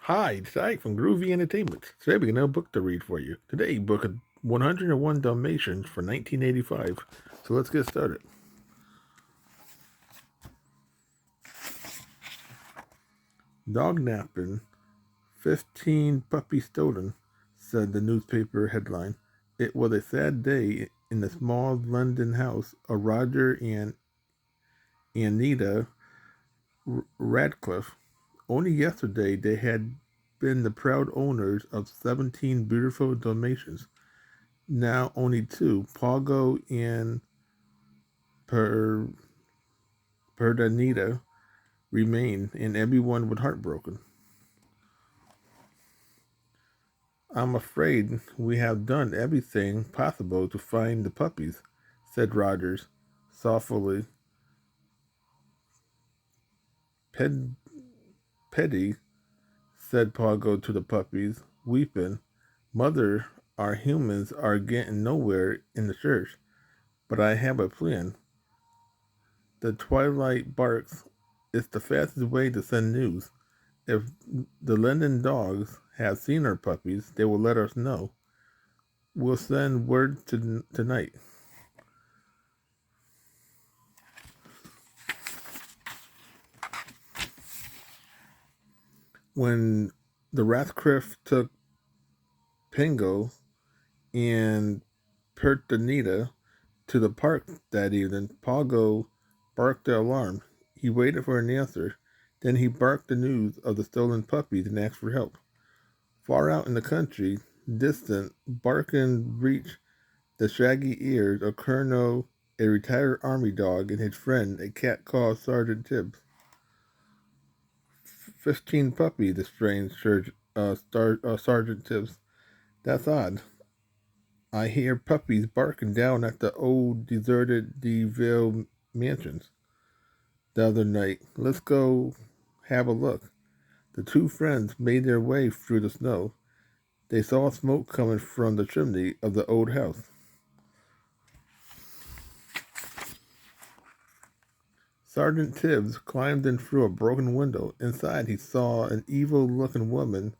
Hi, it's Ike from Groovy Entertainment. Today we got another book to read for you. Today, book 101 Dalmatians for 1985. So let's get started. Dog napping, 15 puppies stolen, said the newspaper headline. It was a sad day in the small London house of Roger and Anita Radcliffe. Only yesterday they had been the proud owners of 17 beautiful Dalmatians. Now only two, Pogo and Per Perdonita, remain, and everyone was heartbroken. I'm afraid we have done everything possible to find the puppies, said Rogers, softly. Ped- Petty, said Pogo to the puppies, weeping. Mother, our humans are getting nowhere in the church, but I have a plan. The twilight barks is the fastest way to send news. If the London dogs have seen our puppies, they will let us know. We'll send word tonight. When the Radcliffe took Pingo and Pertonita to the park that evening, Pogo barked the alarm. He waited for an answer. Then he barked the news of the stolen puppies and asked for help. Far out in the country, distant, barking reached the shaggy ears of Colonel, a retired army dog, and his friend, a cat called Sergeant Tibbs. 15 puppies, the strange Sergeant Tibbs. That's odd. I hear puppies barking down at the old deserted DeVille mansions the other night. Let's go have a look. The two friends made their way through the snow. They saw smoke coming from the chimney of the old house. Sergeant Tibbs climbed in through a broken window. Inside, he saw an evil-looking woman,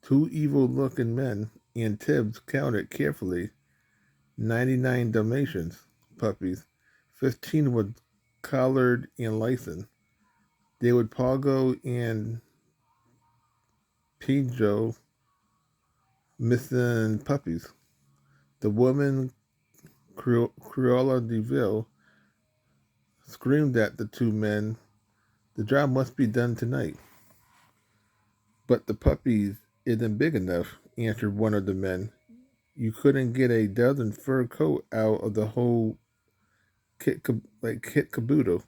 two evil-looking men, and Tibbs counted carefully 99 Dalmatians puppies. 15 were collared and licensed. They would Pogo and Pijo missing puppies. The woman, Cruella DeVille, screamed at the two men. The job must be done tonight. But the puppies isn't big enough, answered one of the men. You couldn't get a dozen fur coat out of the whole kit caboodle.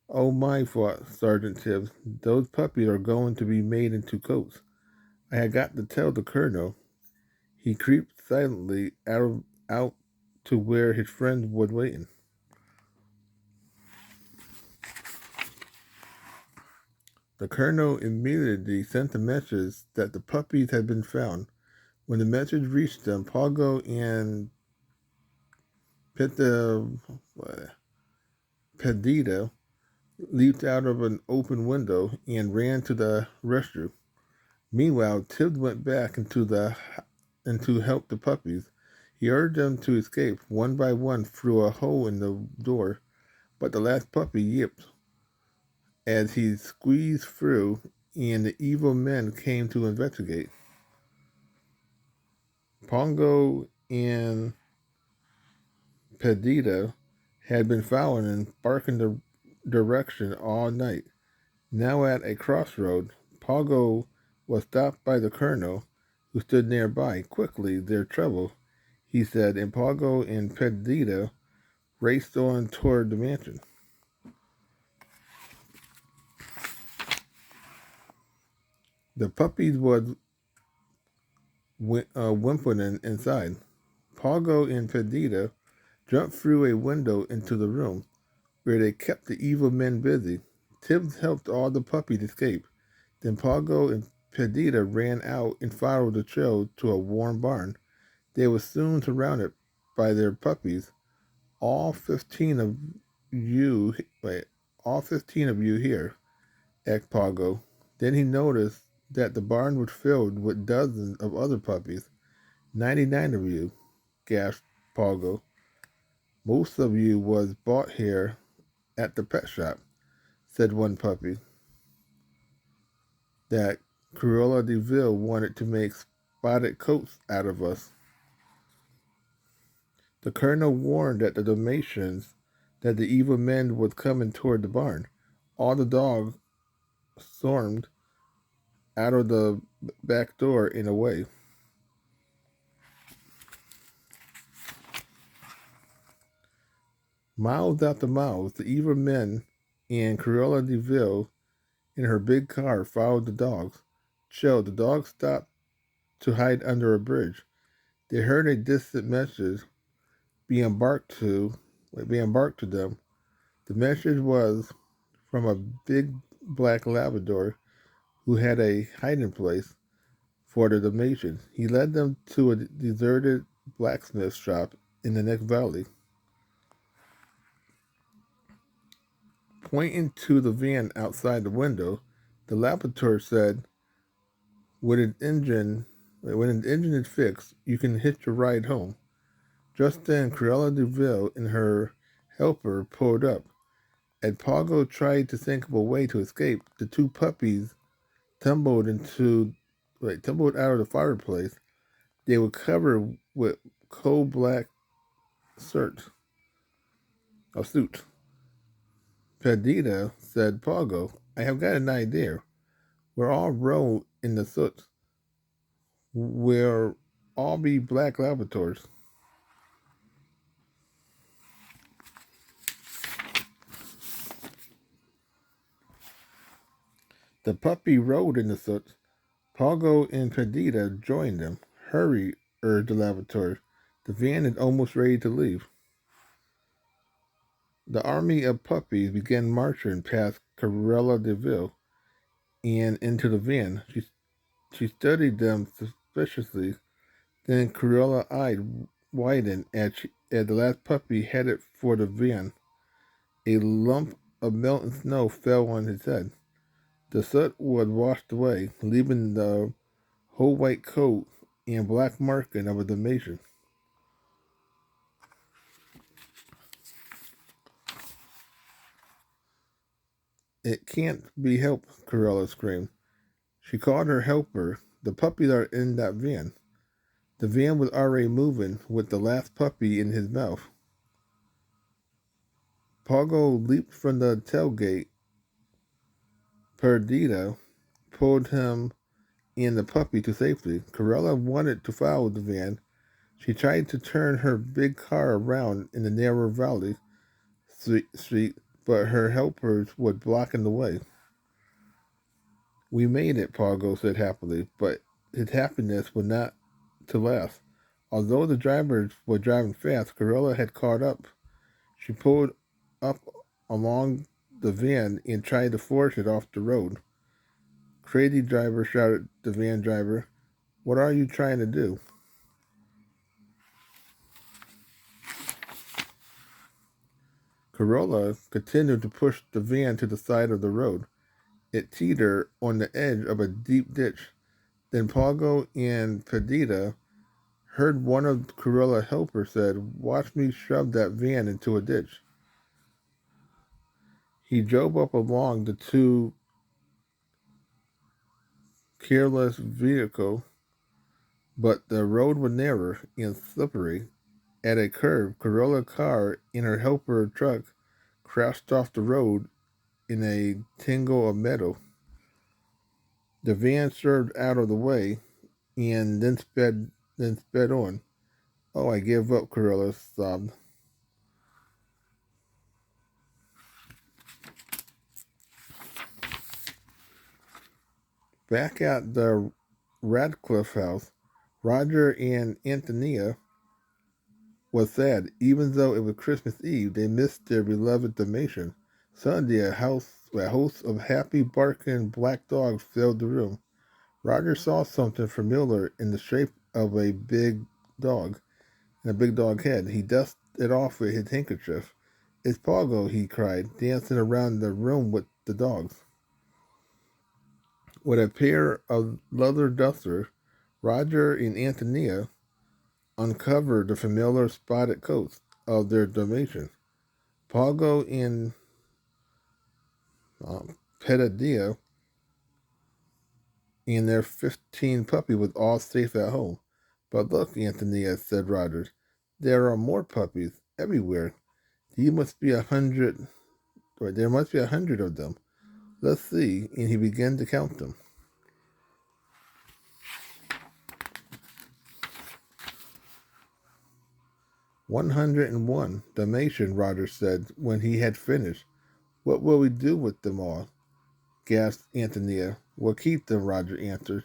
Oh my, thought Sergeant Tibbs. Those puppies are going to be made into coats. I had got to tell the colonel. He creeped silently out to where his friend was waiting. The colonel immediately sent a message that the puppies had been found. When the message reached them, Pogo and Peta, Pedita leaped out of an open window and ran to the restroom. Meanwhile, Tibbs went back and to help the puppies. He urged them to escape one by one through a hole in the door, but the last puppy yipped as he squeezed through, and the evil men came to investigate. Pongo and Pedita had been following and barking the direction all night. Now at a crossroad, Pongo was stopped by the colonel, who stood nearby. Quickly, their trouble, he said, and Pongo and Pedita raced on toward the mansion. The puppies was whimpering inside. Pongo and Pedita jumped through a window into the room, where they kept the evil men busy. Tibbs helped all the puppies escape. Then Pongo and Pedita ran out and followed the trail to a warm barn. They were soon surrounded by their puppies. All 15 of wait, all 15 of you here, asked Pongo. Then he noticed that the barn was filled with dozens of other puppies. 99 of you, gasped Pogo. Most of you was bought here at the pet shop, said one puppy. That Cruella de Vil wanted to make spotted coats out of us. The colonel warned that the Dalmatians that the evil men was coming toward the barn. All the dogs stormed out of the back door in a way. Miles after miles, the evil men and Cruella de Vil in her big car followed the dogs. Chill, the dogs stopped to hide under a bridge. They heard a distant message being barked to them. The message was from a big black Labrador who had a hiding place for the Dalmatians. He led them to a deserted blacksmith shop in the next valley. Pointing to the van outside the window, the Labrador said, when an engine is fixed, you can hitch a ride home. Just then, Cruella de Vil and her helper pulled up. As Pogo tried to think of a way to escape, the two puppies tumbled out of the fireplace. They were covered with coal black soot. Perdita said, Pogo, I have got an idea. We're all rolled in the soot. We'll all be black Labradors. The puppy rolled in the soot. Pogo and Perdita joined them. Hurry, urged the Labrador. The van is almost ready to leave. The army of puppies began marching past Cruella de Vil and into the van. She studied them suspiciously. Then Cruella's eyes widened as the last puppy headed for the van. A lump of melting snow fell on his head. The soot was washed away, leaving the whole white coat and black marking of a Dalmatian. It can't be helped, Cruella screamed. She called her helper. The puppies are in that van. The van was already moving with the last puppy in his mouth. Pogo leaped from the tailgate. Perdita pulled him and the puppy to safety. Cruella wanted to follow the van. She tried to turn her big car around in the narrow valley street, but her helpers were blocking the way. We made it, Pogo said happily, but his happiness was not to last. Although the drivers were driving fast, Cruella had caught up. She pulled up along the van and tried to force it off the road. Crazy driver, shouted the van driver. What are you trying to do? Cruella continued to push the van to the side of the road. It teetered on the edge of a deep ditch. Then Pogo and Perdita heard one of Cruella's helpers said, Watch me shove that van into a ditch. He drove up along the two careless vehicle, but the road was narrow and slippery. At a curve, Cruella's car and her helper truck crashed off the road in a tangle of metal. The van swerved out of the way and then sped on. Oh, I give up, Cruella sobbed. Back at the Radcliffe house, Roger and Antonia was sad. Even though it was Christmas Eve, they missed their beloved Dalmatian. Suddenly, a host of happy, barking black dogs filled the room. Roger saw something familiar in the shape of a big dog and a big dog head. He dusted it off with his handkerchief. It's Pogo, he cried, dancing around the room with the dogs. With a pair of leather dusters, Roger and Antonia uncovered the familiar spotted coats of their Dalmatians. Pogo and Petadilla and their 15 puppies was all safe at home. But look, Antonia, said Rogers, there are more puppies everywhere. There must be 100 of them. Let's see. And he began to count them. 101, Dalmatian, Rogers said when he had finished. What will we do with them all? Gasped Antonia. We'll keep them, Roger answered.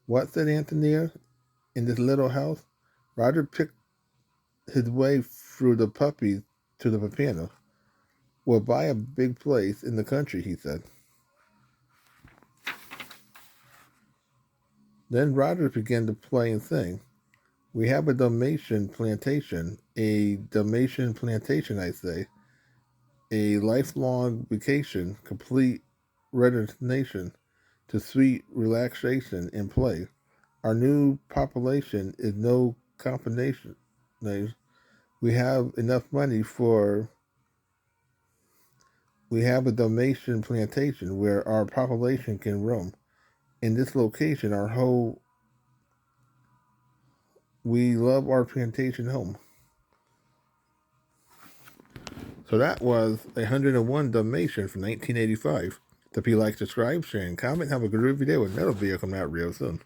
What, said Antonia? In this little house? Roger picked his way through the puppies to the piano. We'll buy a big place in the country, he said. Then Roger began to play and sing. We have a Dalmatian plantation, I say, a lifelong vacation, complete resignation to sweet relaxation and play. Our new population is no combination. We have enough money for. We have a Dalmatian plantation where our population can roam. In this location, we love our plantation home. So that was 101 Dalmatian from 1985. If you like, subscribe, share, and comment, have a good review day with another video coming out real soon.